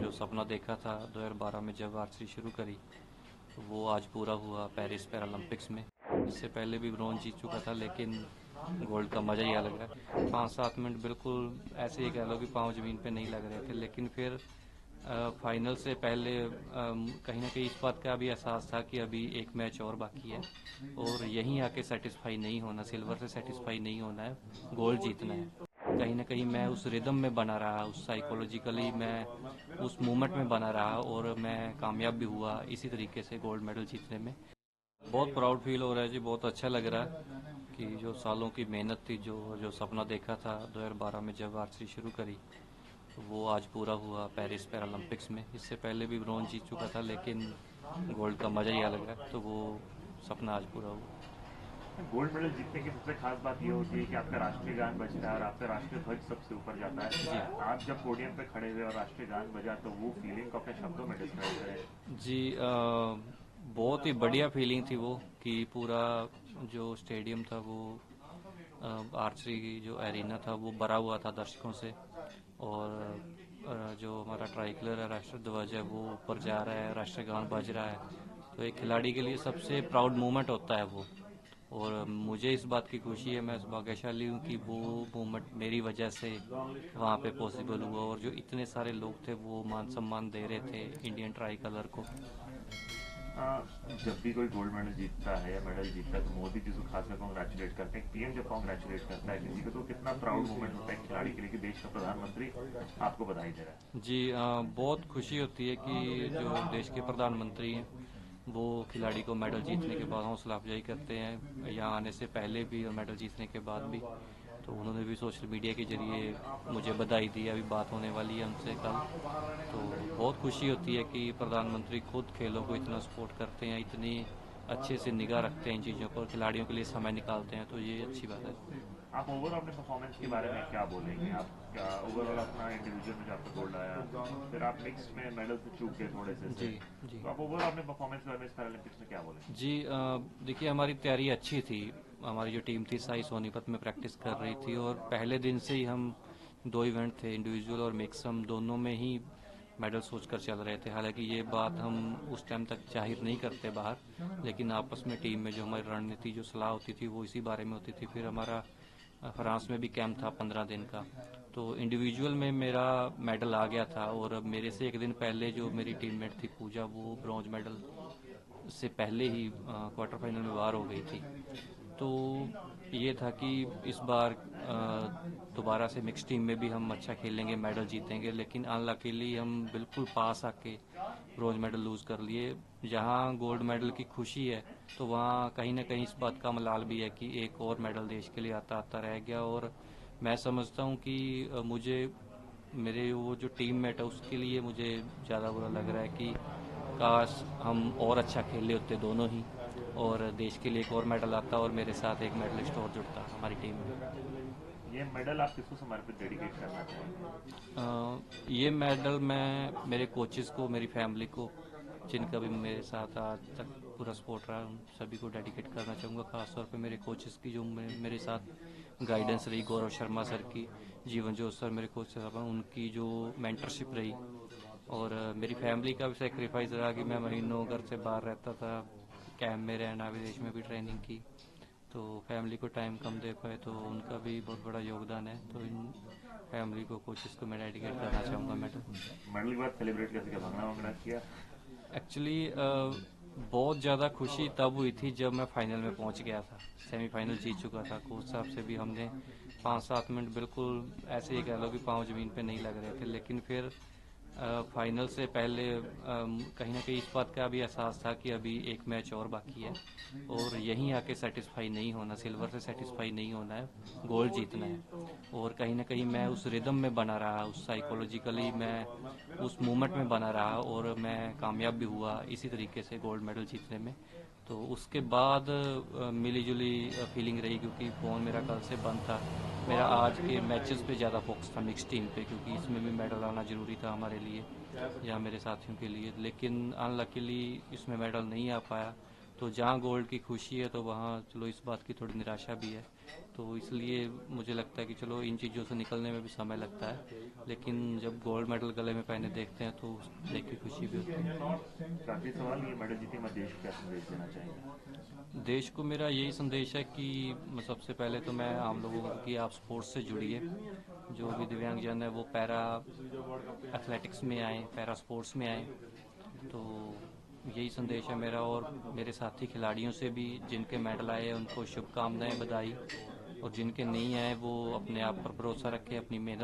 जो सपना देखा था 2012 में जब आर्चरी शुरू करी, तो वो आज पूरा हुआ पेरिस पैरालंपिक्स में। इससे पहले भी ब्रॉन्ज जीत चुका था, लेकिन गोल्ड का मज़ा ही अलग है। 5-7 मिनट बिल्कुल ऐसे ही कह लो कि पाँव ज़मीन पे नहीं लग रहे थे, लेकिन फिर फाइनल से पहले कहीं ना कहीं इस बात का भी एहसास था कि अभी एक मैच और बाकी है और यहीं आके सेटिस्फाई नहीं होना, सिल्वर से सेटिस्फाई नहीं होना है, गोल्ड जीतना है। कहीं ना कहीं मैं उस रिदम में बना रहा, उस साइकोलॉजिकली मैं उस मोमेंट में बना रहा और मैं कामयाब भी हुआ इसी तरीके से गोल्ड मेडल जीतने में। बहुत प्राउड फील हो रहा है जी, बहुत अच्छा लग रहा है कि जो सालों की मेहनत थी, जो जो सपना देखा था 2012 में जब आर्चरी शुरू करी, तो वो आज पूरा हुआ पेरिस पैरालंपिक्स में। इससे पहले भी ब्रॉन्ज जीत चुका था, लेकिन गोल्ड का मज़ा ही अलग है, तो वो सपना आज पूरा हुआ। गोल्ड मेडल जीतने की सबसे खास बात ये होती है कि आपका राष्ट्रीय गान बजता है और आपका राष्ट्रीय ध्वज सबसे ऊपर जाता जी है। आप जब पोडियम पे खड़े हुए और राष्ट्रीय गान बजा तो वो फीलिंग को अपने शब्दों में डिस्क्राइब करें। जी, बहुत ही बढ़िया फीलिंग थी वो कि पूरा जो स्टेडियम था वो आर्चरी की जो एरिना था वो भरा हुआ था दर्शकों से। और जो हमारा ट्राइकलर है, राष्ट्रीय ध्वज है, वो ऊपर जा रहा है, राष्ट्रीय गान बज रहा है। तो एक खिलाड़ी के लिए सबसे प्राउड मोमेंट होता है वो। और मुझे इस बात की खुशी है, मैं भाग्यशाली हूँ कि वो मोमेंट मेरी वजह से वहाँ पे पॉसिबल हुआ और जो इतने सारे लोग थे वो मान सम्मान दे रहे थे इंडियन ट्राई कलर को। जब भी कोई गोल्ड मेडल जीतता है या मेडल जीतता है तो मोदी जी को खासकर कॉन्ग्रेचुलेट करते हैं। पीएम जब कॉन्ग्रेचुलेट करता है किसी को तो कितना प्राउड मोमेंट होता है खिलाड़ी के लिए कि देश का प्रधानमंत्री आपको बधाई दे रहा है। जी, बहुत खुशी होती है कि जो देश के प्रधानमंत्री हैं वो खिलाड़ी को मेडल जीतने के बाद हौसला अफजाई करते हैं, यहाँ आने से पहले भी और मेडल जीतने के बाद भी। तो उन्होंने भी सोशल मीडिया के जरिए मुझे बधाई दी, अभी बात होने वाली है उनसे कल। तो बहुत खुशी होती है कि प्रधानमंत्री खुद खेलों को इतना सपोर्ट करते हैं, इतनी अच्छे से निगाह रखते हैं इन चीज़ों पर, खिलाड़ियों के लिए समय निकालते हैं, तो ये अच्छी बात है। आप ओवरऑल अपने परफॉर्मेंस के बारे में क्या बोलेंगे? आप क्या ओवरऑल अपना इंडिविजुअल में जो आपका गोल्ड आया, फिर आप मिक्स में मेडल से चूक गए थोड़े से। जी। जी। तो आप ओवरऑल अपने परफॉर्मेंस के बारे में इस पैरालंपिक्स में क्या बोलेंगे? जी, देखिए हमारी तैयारी अच्छी थी। हमारी जो टीम थी साई सोनीपत में प्रैक्टिस कर रही थी और पहले दिन से ही हम दो इवेंट थे, इंडिविजुअल और मिक्स, हम दोनों में ही मेडल सोचकर चल रहे थे। हालांकि ये बात हम उस टाइम तक जाहिर नहीं करते बाहर, लेकिन आपस में टीम में जो हमारी रणनीति, जो सलाह होती थी वो इसी बारे में होती थी। फिर हमारा फ्रांस में भी कैंप था 15 दिन का, तो इंडिविजुअल में मेरा मेडल आ गया था और मेरे से एक दिन पहले जो मेरी टीममेट थी पूजा, वो ब्रॉन्ज मेडल से पहले ही क्वार्टर फाइनल में बाहर हो गई थी। तो ये था कि इस बार दोबारा से मिक्स टीम में भी हम अच्छा खेलेंगे, मेडल जीतेंगे, लेकिन अनलकीली हम बिल्कुल पास आके ब्रॉन्ज मेडल लूज़ कर लिए। जहाँ गोल्ड मेडल की खुशी है, तो वहाँ कहीं ना कहीं इस बात का मलाल भी है कि एक और मेडल देश के लिए आता आता रह गया। और मैं समझता हूँ कि मुझे, मेरे वो जो टीममेट है उसके लिए मुझे ज़्यादा बुरा लग रहा है कि काश हम और अच्छा खेले होते दोनों ही, और देश के लिए एक और मेडल आता और मेरे साथ एक मेडलिस्ट और जुड़ता हमारी टीम में। ये मेडल आप किसको समर्पित डेडिकेट करना चाहेंगे? ये मेडल मैं मेरे कोचेस को, मेरी फैमिली को, जिनका भी मेरे साथ आज तक पूरा सपोर्ट रहा, उन सभी को डेडिकेट करना चाहूँगा। खासतौर पे मेरे कोचेस की जो मेरे साथ गाइडेंस रही, गौरव शर्मा सर की, जीवन जोत सर मेरे कोच साहब हैं, उनकी जो मेंटरशिप रही, और मेरी फैमिली का भी सेक्रीफाइस रहा कि मैं महीनों घर से बाहर रहता था, कैंप में रहना, विदेश में भी ट्रेनिंग की, तो फैमिली को टाइम कम दे पाए, तो उनका भी बहुत बड़ा योगदान है। तो इन फैमिली को, कोचेस को मैं डेडिकेट करना चाहूँगा मेडल। मेडल के बाद सेलिब्रेट कैसे किया? भांगड़ा वांगड़ा किया? एक्चुअली बहुत ज़्यादा खुशी तब हुई थी जब मैं फाइनल में पहुंच गया था, सेमीफाइनल जीत चुका था। कोच साहब से भी हमने 5-7 मिनट बिल्कुल ऐसे ही कह लो कि पाँव ज़मीन पे नहीं लग रहे थे, लेकिन फिर फाइनल से पहले कहीं ना कहीं इस बात का भी एहसास था कि अभी एक मैच और बाकी है और यहीं आके सेटिस्फाई नहीं होना, सिल्वर से सेटिस्फाई नहीं होना है, गोल्ड जीतना है। और कहीं ना कहीं मैं उस रिदम में बना रहा, उस साइकोलॉजिकली मैं उस मोमेंट में बना रहा और मैं कामयाब भी हुआ इसी तरीके से गोल्ड मेडल जीतने में। तो उसके बाद मिली जुली फीलिंग रही, क्योंकि फ़ोन मेरा कल से बंद था। मेरा आज के मैचेस पे ज़्यादा फोकस था, मिक्स टीम पे, क्योंकि इसमें भी मेडल आना ज़रूरी था हमारे लिए या मेरे साथियों के लिए, लेकिन अनलकीली इसमें मेडल नहीं आ पाया। तो जहाँ गोल्ड की खुशी है तो वहाँ चलो इस बात की थोड़ी निराशा भी है। तो इसलिए मुझे लगता है कि चलो इन चीज़ों से निकलने में भी समय लगता है, लेकिन जब गोल्ड मेडल गले में पहने देखते हैं तो देख के खुशी भी होती है। आखिरी सवाल, ये मेडल जीती मैं देश को क्या संदेश देना चाहेंगे? देश को मेरा यही संदेश है कि सबसे पहले तो मैं आम लोगों को कि आप स्पोर्ट्स से जुड़िए। जो भी दिव्यांगजन है वो पैरा एथलेटिक्स में आए, पैरा स्पोर्ट्स में आए। तो यही संदेश है मेरा, और मेरे साथी खिलाड़ियों से भी जिनके मेडल आए हैं उनको शुभकामनाएं, बधाई। और जिनके नहीं आए वो अपने आप पर भरोसा रखें, अपनी मेहनत